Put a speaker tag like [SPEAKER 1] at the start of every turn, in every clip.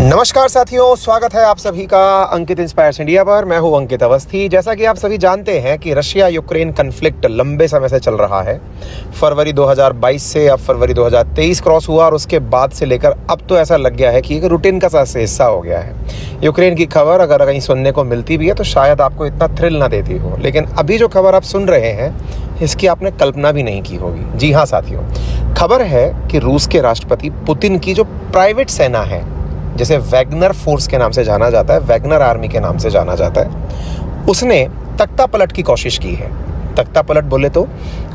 [SPEAKER 1] नमस्कार साथियों, स्वागत है आप सभी का अंकित इंस्पायर्स इंडिया पर। मैं हूं अंकित अवस्थी। जैसा कि आप सभी जानते हैं कि रशिया यूक्रेन कन्फ्लिक्ट लंबे समय से चल रहा है। फरवरी 2022 से अब फरवरी 2023 क्रॉस हुआ और उसके बाद से लेकर अब तो ऐसा लग गया है कि एक रूटीन का सा हिस्सा हो गया है। यूक्रेन की खबर अगर कहीं सुनने को मिलती भी है तो शायद आपको इतना थ्रिल ना देती हो, लेकिन अभी जो खबर आप सुन रहे हैं इसकी आपने कल्पना भी नहीं की होगी। जी हाँ साथियों, खबर है कि रूस के राष्ट्रपति पुतिन की जो प्राइवेट सेना है, जिसे वैगनर फोर्स के नाम से जाना जाता है, वैगनर आर्मी के नाम से जाना जाता है, उसने तख्ता पलट की कोशिश की है। तख्ता पलट बोले तो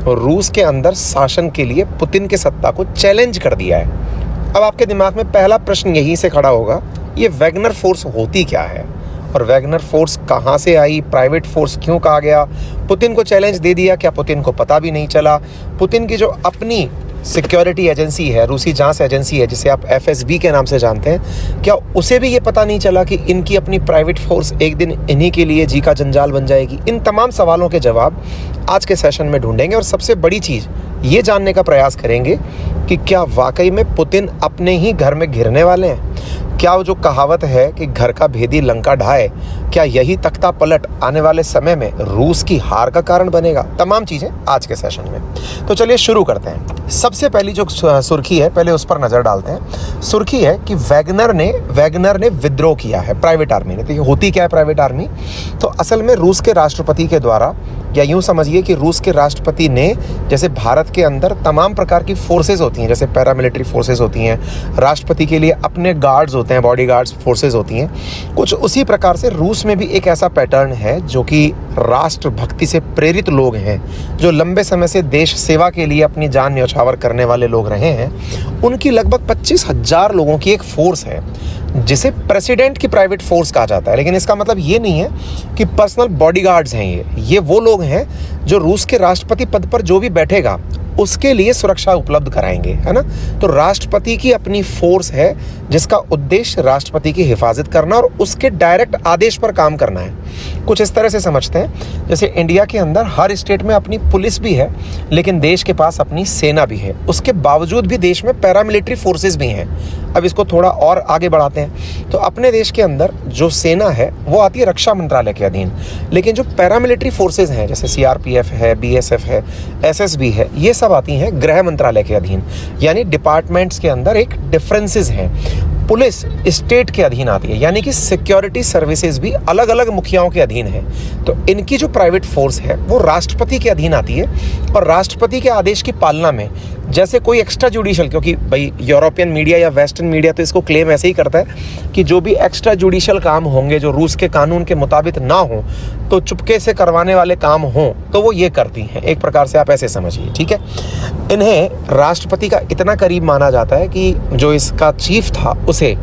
[SPEAKER 1] रूस के अंदर शासन के लिए पुतिन के सत्ता को चैलेंज कर दिया है। अब आपके दिमाग में पहला प्रश्न यहीं से खड़ा होगा, ये वैगनर फोर्स होती क्या है और वैगनर फोर्स कहाँ से आई, प्राइवेट फोर्स क्यों कहा गया, पुतिन को चैलेंज दे दिया, क्या पुतिन को पता भी नहीं चला? पुतिन की जो अपनी सिक्योरिटी एजेंसी है, रूसी जांच एजेंसी है जिसे आप एफएसबी के नाम से जानते हैं, क्या उसे भी ये पता नहीं चला कि इनकी अपनी प्राइवेट फोर्स एक दिन इन्हीं के लिए जी का जंजाल बन जाएगी? इन तमाम सवालों के जवाब आज के सेशन में ढूंढेंगे और सबसे बड़ी चीज़ ये जानने का प्रयास करेंगे कि क्या वाकई में पुतिन अपने ही घर में घिरने वाले हैं? क्या वो जो कहावत है कि घर का भेदी लंका ढाए, क्या यही तख्ता पलट आने वाले समय में रूस की हार का कारण बनेगा? तमाम चीज़ें आज के सेशन में। तो चलिए शुरू करते हैं। सबसे पहली जो सुर्खी है, पहले उस पर नज़र डालते हैं। सुर्खी है कि वैगनर ने विद्रोह किया है प्राइवेट आर्मी ने। तो ये होती क्या है प्राइवेट आर्मी? तो असल में रूस के राष्ट्रपति के द्वारा, या यूँ समझिए कि रूस के राष्ट्रपति ने, जैसे भारत के अंदर तमाम प्रकार की फोर्सेज होती हैं, जैसे पैरामिलिट्री फोर्सेज होती हैं, राष्ट्रपति के लिए अपने गार्ड्स होते हैं, बॉडी गार्ड्स फोर्सेज होती हैं, कुछ उसी प्रकार से रूस में भी एक ऐसा पैटर्न है जो कि राष्ट्रभक्ति से प्रेरित लोग हैं, जो लंबे समय से देश सेवा के लिए अपनी जान न्यौछावर करने वाले लोग रहे हैं। उनकी लगभग 25,000 लोगों की एक फोर्स है जिसे प्रेसिडेंट की प्राइवेट फोर्स कहा जाता है। लेकिन इसका मतलब ये नहीं है कि पर्सनल बॉडीगार्ड्स हैं। ये वो लोग हैं जो रूस के राष्ट्रपति पद पर जो भी बैठेगा उसके लिए सुरक्षा उपलब्ध कराएंगे, है ना? तो राष्ट्रपति की अपनी फोर्स है जिसका उद्देश्य राष्ट्रपति की हिफाजत करना और उसके डायरेक्ट आदेश पर काम करना है। कुछ इस तरह से समझते हैं जैसे इंडिया के अंदर हर स्टेट में अपनी पुलिस भी है, लेकिन देश के पास अपनी सेना भी है। उसके बावजूद भी देश में पैरामिलिट्री फोर्सेस भी हैं। अब इसको थोड़ा और आगे बढ़ाते हैं तो अपने देश के अंदर जो सेना है वो आती है रक्षा मंत्रालय के अधीन, लेकिन जो पैरामिलिट्री फोर्सेज हैं जैसे सीआरपीएफ है, बीएसएफ है, एसएसबी है, ये सब आती हैं गृह मंत्रालय के अधीन। यानी डिपार्टमेंट्स के अंदर एक डिफरेंसेस हैं। पुलिस स्टेट के अधीन आती है, यानी कि सिक्योरिटी सर्विसेज भी अलग अलग मुखियाओं के अधीन है। तो इनकी जो प्राइवेट फोर्स है वो राष्ट्रपति के अधीन आती है और राष्ट्रपति के आदेश की पालना में, जैसे कोई एक्स्ट्रा जुडिशल, क्योंकि भाई यूरोपियन मीडिया या वेस्टर्न मीडिया तो इसको क्लेम ऐसे ही करता है कि जो भी एक्स्ट्रा जुडिशल काम होंगे जो रूस के कानून के मुताबिक ना हो, तो चुपके से करवाने वाले काम हों, तो वो ये करती हैं। एक प्रकार से आप ऐसे समझिए, ठीक है? इन्हें राष्ट्रपति का इतना करीब माना जाता है कि जो इसका चीफ था उसे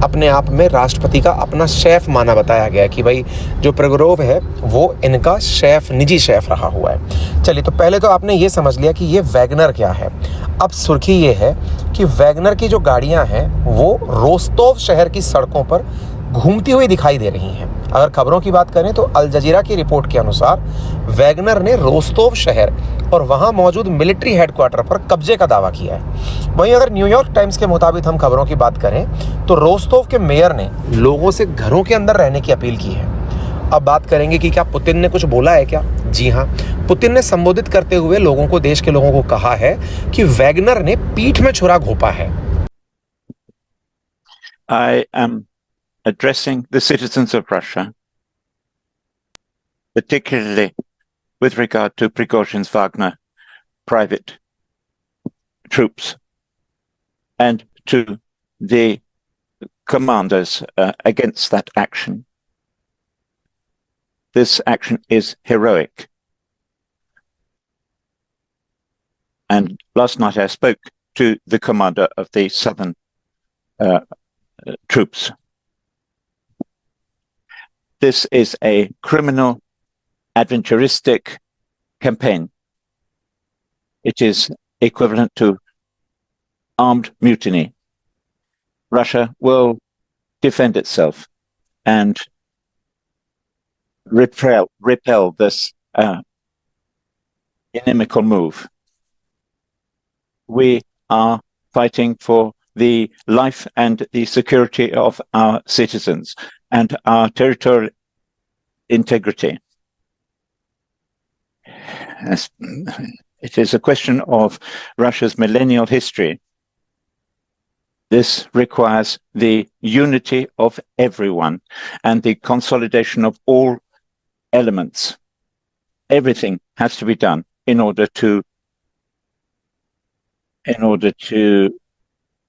[SPEAKER 1] अपने आप में राष्ट्रपति का अपना शेफ माना बताया गया कि भाई जो प्रगरोव है वो इनका शेफ, निजी शेफ रहा हुआ है। चलिए, तो पहले तो आपने ये समझ लिया कि ये वैगनर क्या है। अब सुर्खी ये है कि वैगनर की जो गाड़ियां हैं वो रोस्तोव शहर की सड़कों पर घूमती हुई दिखाई दे रही हैं। अगर खबरों की बात करें तो अल जजीरा की रिपोर्ट के अनुसार वैगनर ने रोस्तोव शहर और वहां मौजूद मिलिट्री हेडक्वार्टर पर कब्जे का दावा किया है। वहीं अगर न्यूयॉर्क टाइम्स के मुताबिक हम खबरों की बात करें तो रोस्तोव के मेयर ने लोगों से घरों के अंदर रहने की अपील की है। अब बात करेंगे कि क्या पुतिन ने कुछ बोला है क्या? जी हाँ, पुतिन ने संबोधित करते हुए लोगों को, देश के लोगों को कहा है कि वैगनर ने पीठ में छुरा घोंपा है।
[SPEAKER 2] I am addressing the citizens of Russia, particularly with regard to Prigozhin's Wagner private troops and to the commanders against that action. This action is heroic. And last night I spoke to the commander of the southern troops. This is a criminal, adventuristic campaign. It is equivalent to armed mutiny. Russia will defend itself and repel this inimical move. We are fighting for the life and the security of our citizens and our territorial integrity. It is a question of Russia's millennial history. This requires the unity of everyone and the consolidation of all elements. Everything has to be done in order to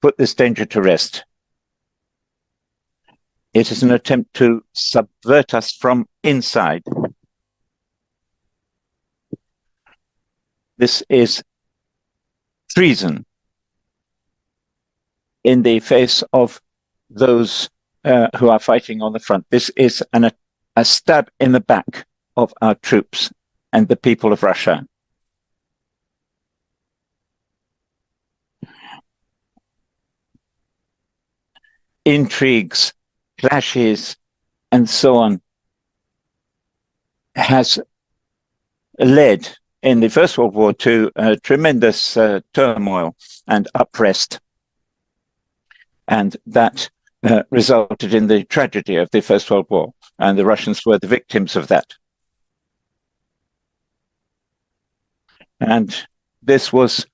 [SPEAKER 2] put this danger to rest. It is an attempt to subvert us from inside. This is treason in the face of those who are fighting on the front. This is a stab in the back of our troops and the people of Russia. Intrigues, clashes, and so on has led in the First World War to tremendous turmoil and unrest. And that resulted in the tragedy of the First World War, and the Russians were the victims of that. And this was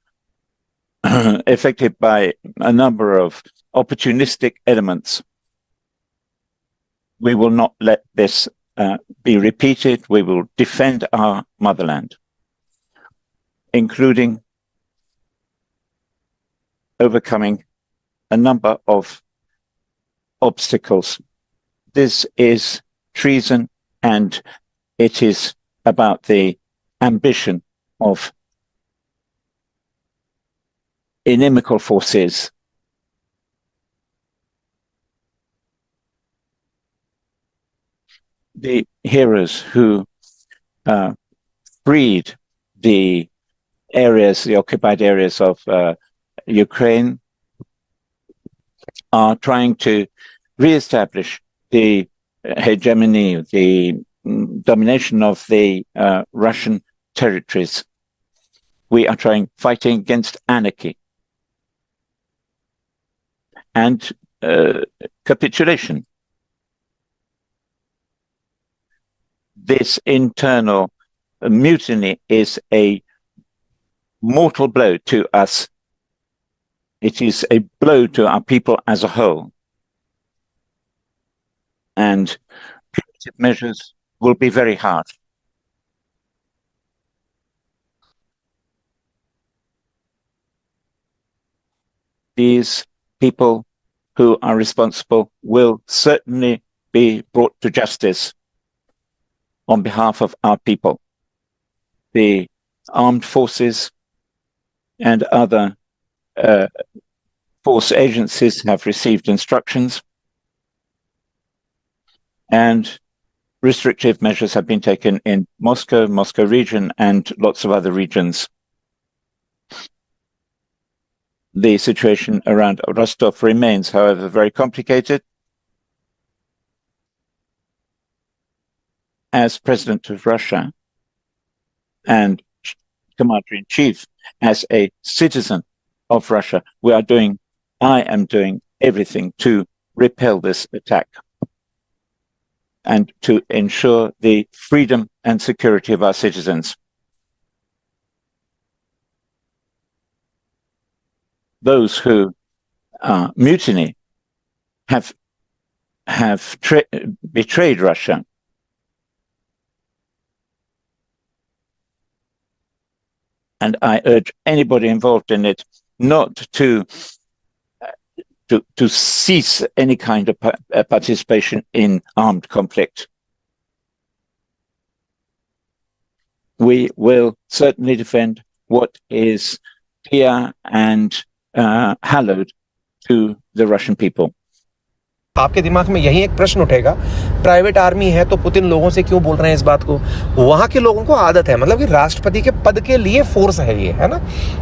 [SPEAKER 2] affected by a number of opportunistic elements. We will not let this be repeated. We will defend our motherland, including overcoming a number of obstacles. This is treason, and it is about the ambition of inimical forces. The heroes who freed the occupied areas of Ukraine are trying to re-establish the hegemony, the domination of the Russian territories. We are fighting against anarchy and capitulation. This internal mutiny is a mortal blow to us. It is a blow to our people as a whole. And punitive measures will be very hard. These people who are responsible will certainly be brought to justice on behalf of our people. The armed forces and other force agencies have received instructions, and restrictive measures have been taken in Moscow region, and lots of other regions. The situation around Rostov remains, however, very complicated. As President of Russia and Commander-in-Chief, as a citizen of Russia, I am doing everything to repel this attack and to ensure the freedom and security of our citizens. Those who mutiny have betrayed Russia. And I urge anybody involved in it not to cease any kind of participation in armed conflict. We will certainly defend what is dear and hallowed to the Russian people.
[SPEAKER 1] आपके दिमाग में यही एक प्रश्न उठेगा, private army है तो Putin लोगों से क्यों बोल रहे हैं इस बात को? वहां के लोगों को आदत है, मतलब कि राष्ट्रपति के पद के लिए फोर्स है ये, है ना?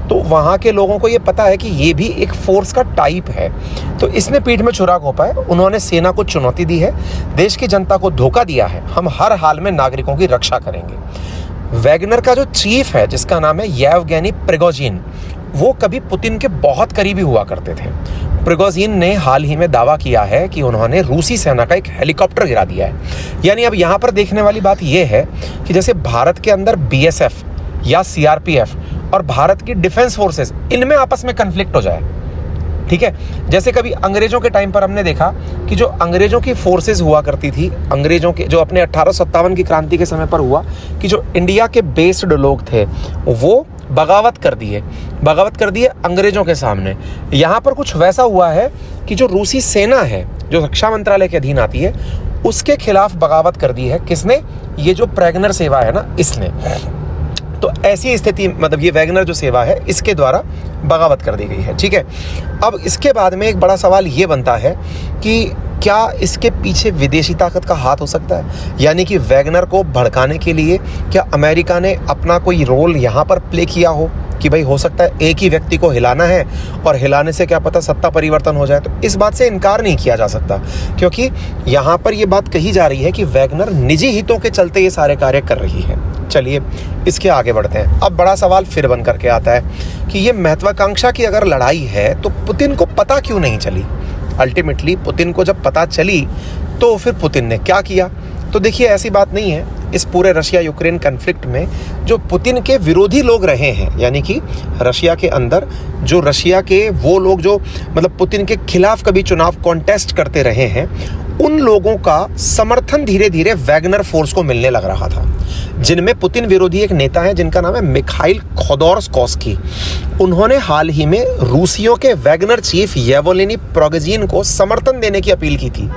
[SPEAKER 1] तो वहां के लोगों को ये पता है कि ये भी एक फोर्स का टाइप है। तो इसने पीठ में छुरा घोंपा है, उन्होंने सेना को चुनौती दी है, देश की जनता को धोखा दिया है। हम हर हाल में नागरिकों की रक्षा करेंगे। वैगनर का जो चीफ है, जिसका नाम है येवगेनी प्रिगोजिन, वो कभी पुतिन के बहुत करीबी हुआ करते थे। प्रिगोजिन ने हाल ही में दावा किया है कि उन्होंने रूसी सेना का एक हेलीकॉप्टर गिरा दिया है। यानी अब यहाँ पर देखने वाली बात यह है कि जैसे भारत के अंदर बीएसएफ या सीआरपीएफ और भारत की डिफेंस फोर्सेस, इनमें आपस में कन्फ्लिक्ट हो जाए, ठीक है। जैसे कभी अंग्रेजों के टाइम पर हमने देखा कि जो अंग्रेजों की फोर्सेस हुआ करती थी, अंग्रेजों के जो अपने 1857 की क्रांति के समय पर हुआ कि जो इंडिया के बेस्ड लोग थे वो बगावत कर दिए अंग्रेजों के सामने। यहाँ पर कुछ वैसा हुआ है कि जो रूसी सेना है जो रक्षा मंत्रालय के अधीन आती है, उसके खिलाफ बगावत कर दी है। किसने? ये जो प्रैगनर सेवा है ना, इसने। तो ऐसी स्थिति, मतलब ये वैगनर जो सेवा है, इसके द्वारा बगावत कर दी गई है, ठीक है। अब इसके बाद में एक बड़ा सवाल ये बनता है कि क्या इसके पीछे विदेशी ताकत का हाथ हो सकता है? यानी कि वैगनर को भड़काने के लिए क्या अमेरिका ने अपना कोई रोल यहाँ पर प्ले किया हो कि भाई हो सकता है एक ही व्यक्ति को हिलाना है और हिलाने से क्या पता सत्ता परिवर्तन हो जाए। तो इस बात से इनकार नहीं किया जा सकता, क्योंकि यहाँ पर ये बात कही जा रही है कि वैगनर निजी हितों के चलते ये सारे कार्य कर रही है। चलिए इसके आगे बढ़ते हैं। अब बड़ा सवाल फिर बन करके आता है कि ये महत्वाकांक्षा की अगर लड़ाई है तो पुतिन को पता क्यों नहीं चली? अल्टीमेटली पुतिन को जब पता चली तो फिर पुतिन ने क्या किया? तो देखिए, ऐसी बात नहीं है। इस पूरे रशिया यूक्रेन कन्फ्लिक्ट में जो पुतिन के विरोधी लोग रहे हैं, यानी कि रशिया के अंदर जो रशिया के वो लोग जो मतलब पुतिन के खिलाफ कभी चुनाव कॉन्टेस्ट करते रहे हैं, उन लोगों का समर्थन धीरे धीरे वैगनर फोर्स को मिलने लग रहा था, जिनमें पुतिन विरोधी एक नेता है जिनका नाम है मिखाइल खोदोर्स्कोस्की। उन्होंने हाल ही में रूसियों के वैगनर चीफ येवोलिनी प्रिगोजिन को समर्थन देने की अपील की थी।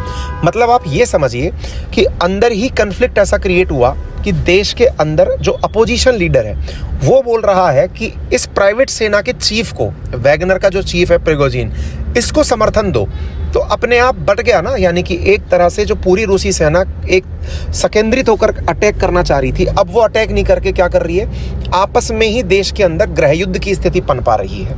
[SPEAKER 1] मतलब आप ये समझिए कि अंदर ही कन्फ्लिक्ट ऐसा क्रिएट हुआ कि देश के अंदर जो अपोजिशन लीडर है वो बोल रहा है कि इस प्राइवेट सेना के चीफ को, वैगनर का जो चीफ है प्रिगोजिन, इसको समर्थन दो। तो अपने आप बट गया ना, यानी कि एक तरह से जो पूरी रूसी सेना एक संकेंद्रित होकर अटैक करना चाह रही थी, अब वो अटैक नहीं करके क्या कर रही है, आपस में ही देश के अंदर गृह युद्ध की स्थिति पनपा रही है।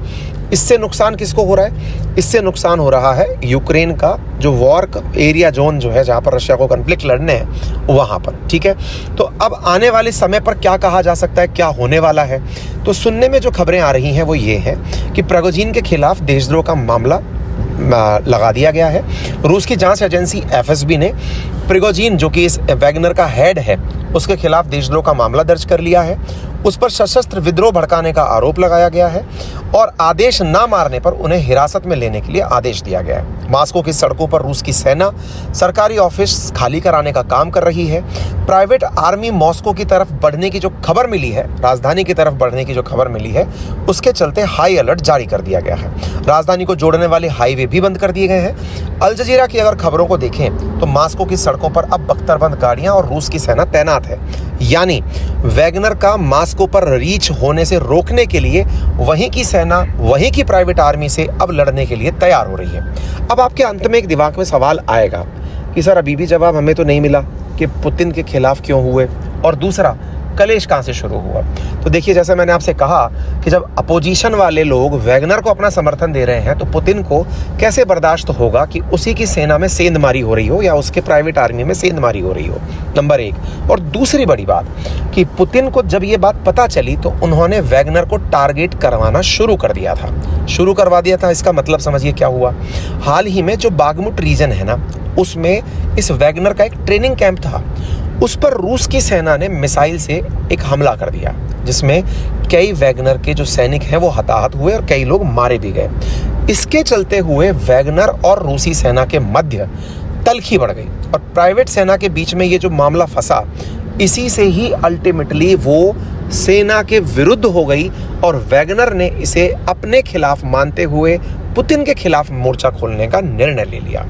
[SPEAKER 1] इससे नुकसान किसको हो रहा है? इससे नुकसान हो रहा है यूक्रेन का जो वॉर एरिया जोन जो है, जहाँ पर रशिया को कॉन्फ्लिक्ट लड़ने हैं, वहाँ पर, ठीक है। तो अब आने वाले समय पर क्या कहा जा सकता है, क्या होने वाला है? तो सुनने में जो खबरें आ रही हैं वो ये है कि प्रिगोजिन के खिलाफ देशद्रोह का मामला लगा दिया गया है। रूस की जांच एजेंसी एफएसबी ने प्रिगोजिन, जो कि इस वैगनर का हेड है, उसके खिलाफ देशद्रोह का मामला दर्ज कर लिया है। उस पर सशस्त्र विद्रोह भड़काने का आरोप लगाया गया है और आदेश ना मारने पर उन्हें हिरासत में लेने के लिए आदेश दिया गया है। मॉस्को की सड़कों पर रूस की सेना सरकारी ऑफिस खाली कराने का काम कर रही है। प्राइवेट आर्मी मॉस्को की तरफ बढ़ने की जो खबर मिली है, राजधानी की तरफ बढ़ने की जो खबर मिली है, उसके चलते हाई अलर्ट जारी कर दिया गया है। राजधानी को जोड़ने वाले हाईवे भी बंद कर दिए गए हैं। अल जजीरा की अगर खबरों को देखें तो मॉस्को की सड़कों पर अब बख्तरबंद गाड़ियां और रूस की सेना तैनात है। यानी वैगनर का मॉस्को पर रीच होने से रोकने के लिए वहीं की सेना, वहीं की प्राइवेट आर्मी से अब लड़ने के लिए तैयार हो रही है। अब आपके अंत में एक दिमाग में सवाल आएगा कि सर अभी भी जवाब हमें तो नहीं मिला कि पुतिन के खिलाफ क्यों हुए, और दूसरा कलेश कहाँ से शुरू हुआ। तो देखिए, जैसे मैंने आपसे कहा कि जब अपोजिशन वाले लोग वैगनर को अपना समर्थन दे रहे हैं तो पुतिन को कैसे बर्दाश्त होगा कि उसी की सेना में सेंधमारी हो रही हो या उसके प्राइवेट आर्मी में सेंधमारी हो रही हो, नंबर एक। और दूसरी बड़ी बात कि पुतिन को जब ये बात पता चली तो उन्होंने वैगनर को टारगेट करवाना शुरू करवा दिया था। इसका मतलब समझिए क्या हुआ। हाल ही में जो बागमुट रीजन है ना, उसमें इस वैगनर का एक ट्रेनिंग कैंप था, उस पर रूस की सेना ने मिसाइल से एक हमला कर दिया, जिसमें कई वैगनर के जो सैनिक हैं वो हताहत हुए और कई लोग मारे भी गए। इसके चलते हुए वैगनर और रूसी सेना के मध्य तलखी बढ़ गई और प्राइवेट सेना के बीच में ये जो मामला फंसा, इसी से ही अल्टीमेटली वो सेना के विरुद्ध हो गई और वैगनर ने इसे अपने खिलाफ मानते हुए पुतिन के खिलाफ मोर्चा खोलने का निर्णय ले लिया।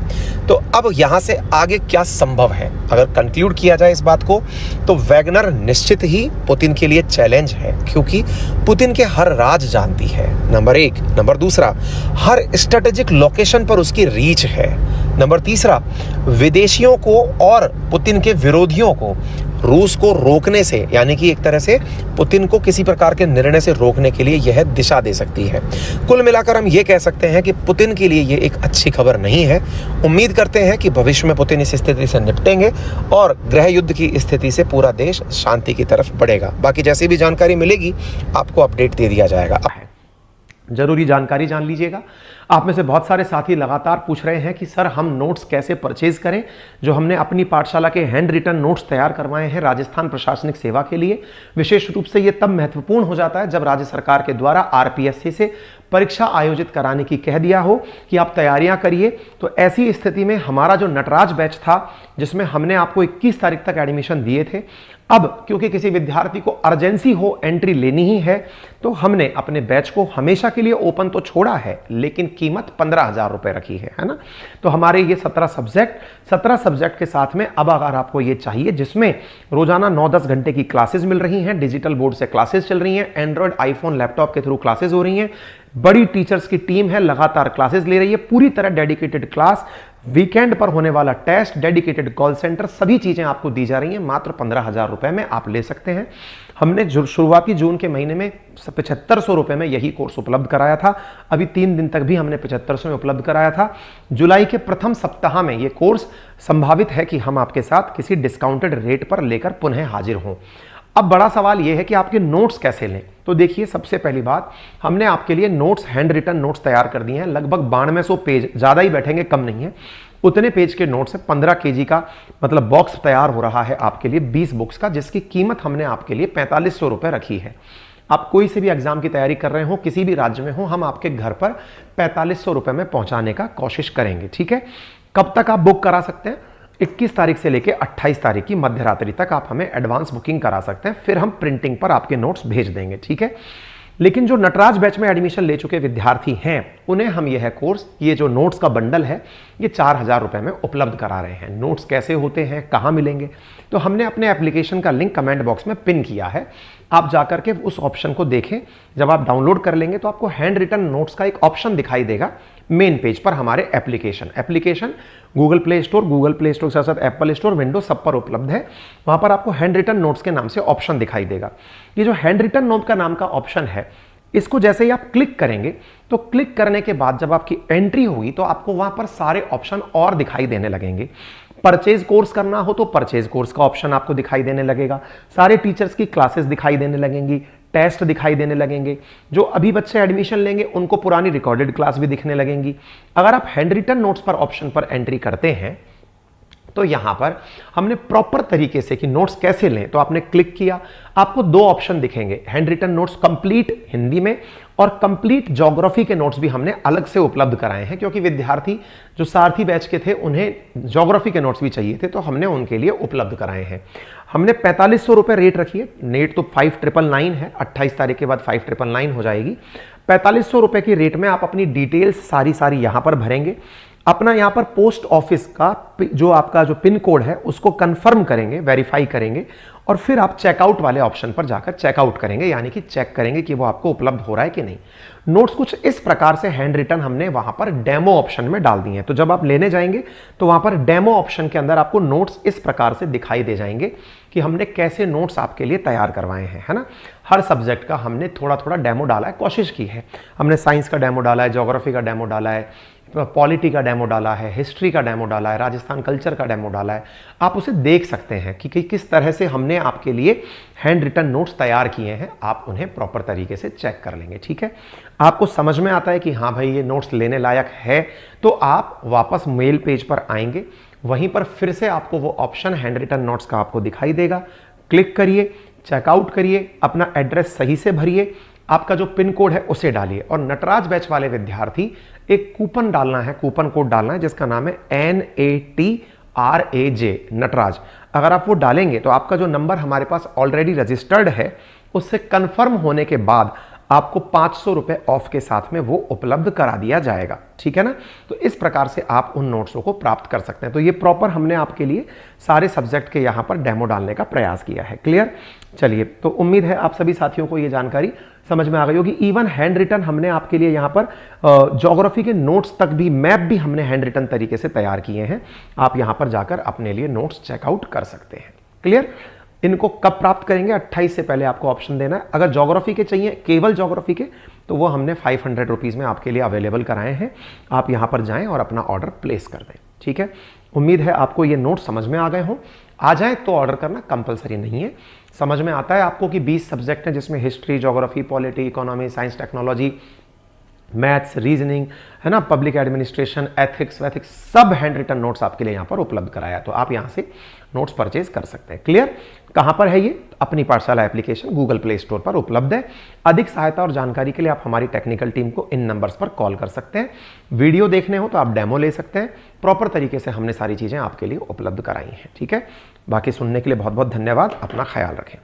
[SPEAKER 1] तो अब यहाँ से आगे क्या संभव है, अगर कंक्लूड किया जाए इस बात को, तो वैगनर निश्चित ही पुतिन के लिए चैलेंज है, क्योंकि पुतिन के हर राज जानती है, नंबर एक। नंबर दूसरा, हर स्ट्रेटेजिक लोकेशन पर उसकी रीच है। नंबर तीसरा, विदेशियों को और पुतिन के विरोधियों को रूस को रोकने से, यानी कि एक तरह से पुतिन को किसी प्रकार के निर्णय से रोकने के लिए यह दिशा दे सकती है। कुल मिलाकर हम ये कह सकते हैं कि पुतिन के लिए ये एक अच्छी खबर नहीं है। उम्मीद करते हैं कि भविष्य में पुतिन इस स्थिति से निपटेंगे और गृह युद्ध की स्थिति से पूरा देश शांति की तरफ बढ़ेगा। बाकी जैसी भी जानकारी मिलेगी आपको अपडेट दे दिया जाएगा। जरूरी जानकारी जान लीजिएगा। आप में से बहुत सारे साथी लगातार पूछ रहे हैं कि सर हम नोट्स कैसे परचेज करें, जो हमने अपनी पाठशाला के हैंड रिटन नोट्स तैयार करवाए हैं राजस्थान प्रशासनिक सेवा के लिए। विशेष रूप से ये तब महत्वपूर्ण हो जाता है जब राज्य सरकार के द्वारा आरपीएससी से परीक्षा आयोजित कराने की कह दिया हो कि आप तैयारियां करिए। तो ऐसी स्थिति में हमारा जो नटराज बैच था, जिसमें हमने आपको 21 तारीख तक एडमिशन दिए थे, अब क्योंकि किसी विद्यार्थी को अर्जेंसी हो, एंट्री लेनी ही है, तो हमने अपने बैच को हमेशा के लिए ओपन तो छोड़ा है, लेकिन कीमत 15,000 रुपए रखी है ना। तो हमारे ये 17 सब्जेक्ट के साथ में अब अगर आपको ये चाहिए, जिसमें रोजाना 9-10 घंटे की क्लासेस मिल रही हैं, डिजिटल बोर्ड से क्लासेस चल रही हैं, एंड्रॉयड आईफोन लैपटॉप के थ्रू क्लासेस हो रही हैं, बड़ी टीचर्स की टीम है, लगातार क्लासेस ले रही है, पूरी तरह डेडिकेटेड क्लास, वीकेंड पर होने वाला टेस्ट, डेडिकेटेड कॉल सेंटर, सभी चीजें आपको दी जा रही हैं। मात्र 15,000 रुपए में आप ले सकते हैं। हमने शुरुआती जून के महीने में 7500 रुपए में यही कोर्स उपलब्ध कराया था। अभी 3 दिन तक भी हमने 7500 में उपलब्ध कराया था। जुलाई के प्रथम सप्ताह में यह कोर्स संभावित है कि हम आपके साथ किसी डिस्काउंटेड रेट पर लेकर पुनः हाजिर हों। अब बड़ा सवाल यह है कि आपके नोट्स कैसे लें। तो देखिए, सबसे पहली बात, हमने आपके लिए नोट्स, हैंड रिटन नोट्स तैयार कर दिए हैं। लगभग 9200 पेज, ज्यादा ही बैठेंगे, कम नहीं है, उतने पेज के नोट्स है। 15 केजी का मतलब बॉक्स तैयार हो रहा है आपके लिए 20 बुक्स का, जिसकी कीमत हमने आपके लिए 4500 रुपए रखी है। आप कोई से भी एग्जाम की तैयारी कर रहे हो, किसी भी राज्य में हो, हम आपके घर पर 4500 रुपए में पहुंचाने का कोशिश करेंगे। ठीक है, कब तक आप बुक करा सकते हैं? 21 तारीख से लेकर 28 तारीख की मध्य रात्रि तक आप हमें एडवांस बुकिंग करा सकते हैं, फिर हम प्रिंटिंग पर आपके नोट्स भेज देंगे। ठीक है, लेकिन जो नटराज बैच में एडमिशन ले चुके विद्यार्थी हैं, उन्हें हम यह कोर्स, ये जो नोट्स का बंडल है, ये 4000 रुपए में उपलब्ध करा रहे हैं। नोट्स कैसे होते हैं, कहां मिलेंगे, तो हमने अपने एप्लीकेशन का लिंक कमेंट बॉक्स में पिन किया है। आप जाकर के उस ऑप्शन को देखें। जब आप डाउनलोड कर लेंगे तो आपको हैंड रिटन नोट्स का एक ऑप्शन दिखाई देगा मेन पेज पर। हमारे एप्लीकेशन गूगल प्ले स्टोर के साथ साथ एप्पल स्टोर, विंडोज सब पर उपलब्ध है। वहां पर आपको हैंड रिटन नोट्स के नाम से ऑप्शन दिखाई देगा। ये जो हैंड रिटन नोट का नाम का ऑप्शन है, इसको जैसे ही आप क्लिक करेंगे, तो क्लिक करने के बाद जब आपकी एंट्री होगी तो आपको वहां पर सारे ऑप्शन और दिखाई देने लगेंगे। परचेज कोर्स करना हो तो परचेज कोर्स का ऑप्शन आपको दिखाई देने लगेगा। सारे टीचर्स की क्लासेस दिखाई देने लगेंगी, टेस्ट दिखाई देने लगेंगे। जो अभी बच्चे एडमिशन लेंगे उनको पुरानी रिकॉर्डेड क्लास भी दिखने लगेंगी। अगर आप हैंड रिटन नोट्स पर ऑप्शन पर एंट्री करते हैं तो यहां पर हमने प्रॉपर तरीके से कि नोट्स कैसे लें, तो आपने क्लिक किया, आपको 2 ऑप्शन दिखेंगे, handwritten notes complete Hindi में और कंप्लीट ज्योग्राफी के नोट्स भी हमने अलग से उपलब्ध कराए हैं, क्योंकि विद्यार्थी जो सारथी बैच के थे उन्हें ज्योग्राफी के नोट्स भी चाहिए थे, तो हमने उनके लिए उपलब्ध कराए हैं। हमने 4500 रुपए रेट रखी है। नेट तो 5999 है, 28 तारीख के बाद 5999 हो जाएगी। 4500 रुपए की रेट में आप अपनी डिटेल्स सारी यहां पर भरेंगे। अपना यहां पर पोस्ट ऑफिस का जो आपका जो पिन कोड है उसको कंफर्म करेंगे, वेरीफाई करेंगे, और फिर आप चेकआउट वाले ऑप्शन पर जाकर चेकआउट करेंगे, यानी कि चेक करेंगे कि वो आपको उपलब्ध हो रहा है कि नहीं। नोट्स कुछ इस प्रकार से हैंड रिटन हमने वहां पर डेमो ऑप्शन में डाल दिए हैं। तो जब आप लेने जाएंगे तो वहां पर डेमो ऑप्शन के अंदर आपको नोट्स इस प्रकार से दिखाई दे जाएंगे कि हमने कैसे नोट्स आपके लिए तैयार करवाए हैं, है ना। हर सब्जेक्ट का हमने थोड़ा थोड़ा डेमो डाला है, कोशिश की है। हमने साइंस का डेमो डाला है, ज्योग्राफी का डेमो डाला है, पॉलिटी का डेमो डाला है, हिस्ट्री का डेमो डाला है, राजस्थान कल्चर का डेमो डाला है। आप उसे देख सकते हैं कि किस तरह से हमने आपके लिए हैंड रिटन नोट्स तैयार किए हैं। आप उन्हें प्रॉपर तरीके से चेक कर लेंगे। ठीक है, आपको समझ में आता है कि हाँ भाई ये नोट्स लेने लायक है, तो आप वापस मेल पेज पर आएंगे, वहीं पर फिर से आपको वो ऑप्शन हैंड रिटन नोट्स का आपको दिखाई देगा। क्लिक करिए, चेकआउट करिए, अपना एड्रेस सही से भरिए, आपका जो पिन कोड है उसे डालिए, और नटराज बैच वाले विद्यार्थी एक कूपन डालना है, कूपन कोड डालना है जिसका नाम है NATRAJ, नटराज। अगर आप वो डालेंगे तो आपका जो नंबर हमारे पास ऑलरेडी रजिस्टर्ड है उससे कंफर्म होने के बाद आपको 500 रुपए ऑफ के साथ में वो उपलब्ध करा दिया जाएगा। ठीक है ना। तो इस प्रकार से आप उन नोट्सों को प्राप्त कर सकते हैं। तो ये प्रॉपर हमने आपके लिए सारे सब्जेक्ट के यहां पर डेमो डालने का प्रयास किया है। क्लियर। चलिए, तो उम्मीद है आप सभी साथियों को ये जानकारी समझ में आ गई होगी। इवन हैंड रिटन हमने आपके लिए यहां पर ज्योग्राफी के नोट्स तक भी, मैप भी हमने हैंड रिटन तरीके से तैयार किए हैं। आप यहां पर जाकर अपने लिए नोट्स चेकआउट कर सकते हैं। क्लियर। इनको कब प्राप्त करेंगे? 28 से पहले आपको ऑप्शन देना है। अगर ज्योग्राफी के चाहिए, केवल ज्योग्राफी के, तो वो हमने 500 रुपीज में आपके लिए अवेलेबल कराए हैं। आप यहां पर जाएं और अपना ऑर्डर प्लेस कर दें। ठीक है। उम्मीद है आपको ये नोट समझ में आ गए हों। आ जाए तो ऑर्डर करना कंपलसरी नहीं है। समझ में आता है आपको कि 20 सब्जेक्ट हैं जिसमें history, geography, polity, economy, science, technology, maths, reasoning, है ना, पब्लिक एडमिनिस्ट्रेशन, एथिक्स वैथिक्स, सब हैंड रिटन नोट्स आपके लिए यहाँ पर उपलब्ध कराया, तो आप यहाँ से नोट्स परचेज कर सकते हैं। क्लियर? कहाँ पर है ये? अपनी पाठशाला एप्लीकेशन गूगल प्ले स्टोर पर उपलब्ध है। अधिक सहायता और जानकारी के लिए आप हमारी टेक्निकल टीम को इन नंबर्स पर कॉल कर सकते हैं। वीडियो देखने हो तो आप डेमो ले सकते हैं। प्रॉपर तरीके से हमने सारी चीज़ें आपके लिए उपलब्ध कराई हैं। ठीक है, बाकी सुनने के लिए बहुत बहुत धन्यवाद। अपना ख्याल रखें।